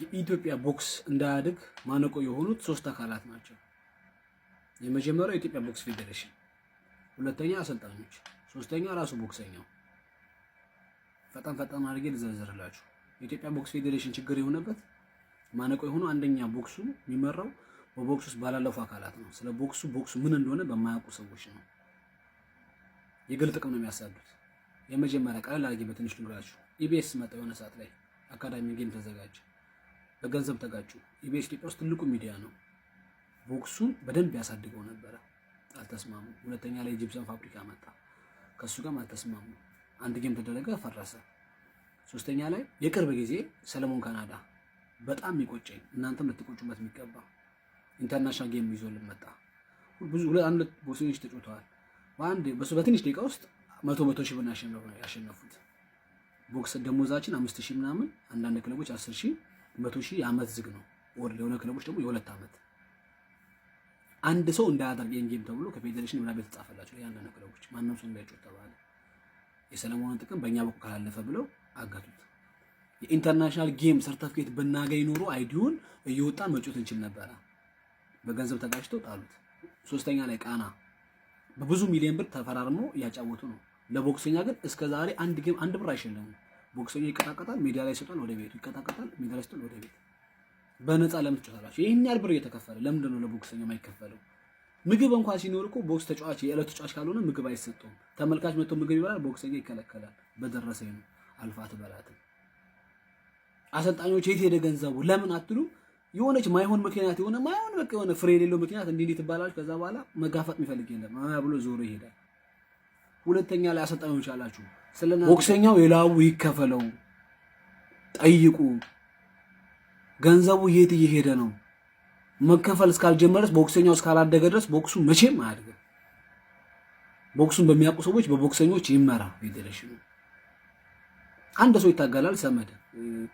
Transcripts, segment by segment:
የኢትዮጵያ ቦክስ እንዳያድግ ማነቆ የሆኑት ሶስት አካላት ናቸው። የመጀመሪያው የኢትዮጵያ ቦክስ ፌዴሬሽን፣ ሁለተኛ አሰልጣኞች፣ ሶስተኛ ራሱ ቦክሰኛው። ፈጣን አድርጌ ልዘርዝርላችሁ። የኢትዮጵያ ቦክስ ፌዴሬሽን ችግር የሆነበት ማነቆ የሆነው አንደኛ ቦክሱ የሚመራው በቦክስ ውስጥ ባላለፉ አካላት ነው። ስለ ቦክሱ ምን እንደሆነ በማያውቁ ሰዎች ነው። የግል ጥቅም ነው የሚያሳዱት። የመጀመሪያ ቀለል አድርጌ በትንሽ ልንገራችሁ። ኢቢኤስ መጣ የሆነ ሰዓት ላይ አካዳሚ ጌም ተዘጋጀ፣ በገንዘብ ተጋጩ። ኢቢኤስ ኢትዮጵያ ውስጥ ትልቁ ሚዲያ ነው። ቦክሱን በደንብ ያሳድገው ነበረ፣ አልተስማሙ። ሁለተኛ ላይ ጂፕሰን ፋብሪካ መጣ፣ ከሱ ጋር አልተስማሙ። አንድ ጌም ተደረገ፣ ፈረሰ። ሶስተኛ ላይ የቅርብ ጊዜ ሰለሞን ካናዳ በጣም ይቆጨኝ፣ እናንተም ልትቆጩበት የሚገባ ኢንተርናሽናል ጌም ይዞልን መጣ። ብዙ አንድ ቦክሰኞች ተጫውተዋል። በትንሽ ደቂቃ ውስጥ 100 ሺህ ብር ያሸነፉት። ቦክስ ደሞዛችን 5000 ምናምን፣ አንዳንድ ክለቦች 10000 100,000 የዓመት ዝግ ነው። ወር ለሆነ ክለቦች ደግሞ የ2 ዓመት። አንድ ሰው እንዳያደርግ ጌም ተብሎ ከፌዴሬሽን ምናምን ቤት ተጻፈላቸው። ያንዳንድ ክለቦች ማንንም ሰው እንዳይጮህ ተባለ። የሰለሞንን ጥቅም በእኛ በኩል ካላለፈ ብለው አጋቱት። የኢንተርናሽናል ጌም ሰርተፊኬት ብናገኝ ኖሮ አይዲውን እየወጣን መጮት እንችል ነበረ። በገንዘብ ተጋጭተው ጣሉት። ሶስተኛ ላይ ቃና በብዙ ሚሊዮን ብር ተፈራርሞ እያጫወቱ ነው። ለቦክሰኛ ግን እስከዛሬ አንድ ጌም አንድ ብር አይሸለሙ። ቦክሰኛ ይቀጣቀጣል፣ ሜዲያ ላይ ይሰጣል፣ ወደ ቤቱ ይቀጣቀጣል፣ ሜዲያ ላይ ይሰጣል፣ ወደ ቤቱ። በነፃ ለምን ትጫወታላችሁ? ይሄን ያህል ብር እየተከፈለ ለምንድን ነው ለቦክሰኛ የማይከፈለው? ምግብ እንኳን ሲኖር እኮ ቦክስ ተጫዋች የዕለት ተጫዋች ካልሆነ ምግብ አይሰጠውም። ተመልካች መጥቶ ምግብ ይበላል፣ ቦክሰኛ ይከለከላል። በደረሰኝ ነው አልፋት በላትም። አሰልጣኞች የት ሄደ ገንዘቡ ለምን አትሉ? የሆነች ማይሆን ምክንያት የሆነ ፍሬ የሌለው ምክንያት እንዲህ ትባላችሁ። ከዛ በኋላ መጋፈጥ የሚፈልግ የለም ብሎ ዞሮ ይሄዳል። ሁለተኛ ላይ አሰልጣኞች አላችሁ፣ ስለና ቦክሰኛው የላቡ ይከፈለው ጠይቁ። ገንዘቡ የት እየሄደ ነው? መከፈል እስካልጀመረስ ቦክሰኛው እስካላደገ ድረስ ቦክሱ መቼም አያድግም። ቦክሱን በሚያውቁ ሰዎች በቦክሰኞች ይመራ ፌዴሬሽኑ። አንድ ሰው ይታገላል፣ ሰመደ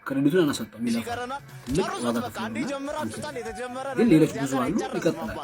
ክሬዲቱን አናሰጣው ሚለው ግን ሌሎች ብዙ አሉ፣ ይቀጥላል።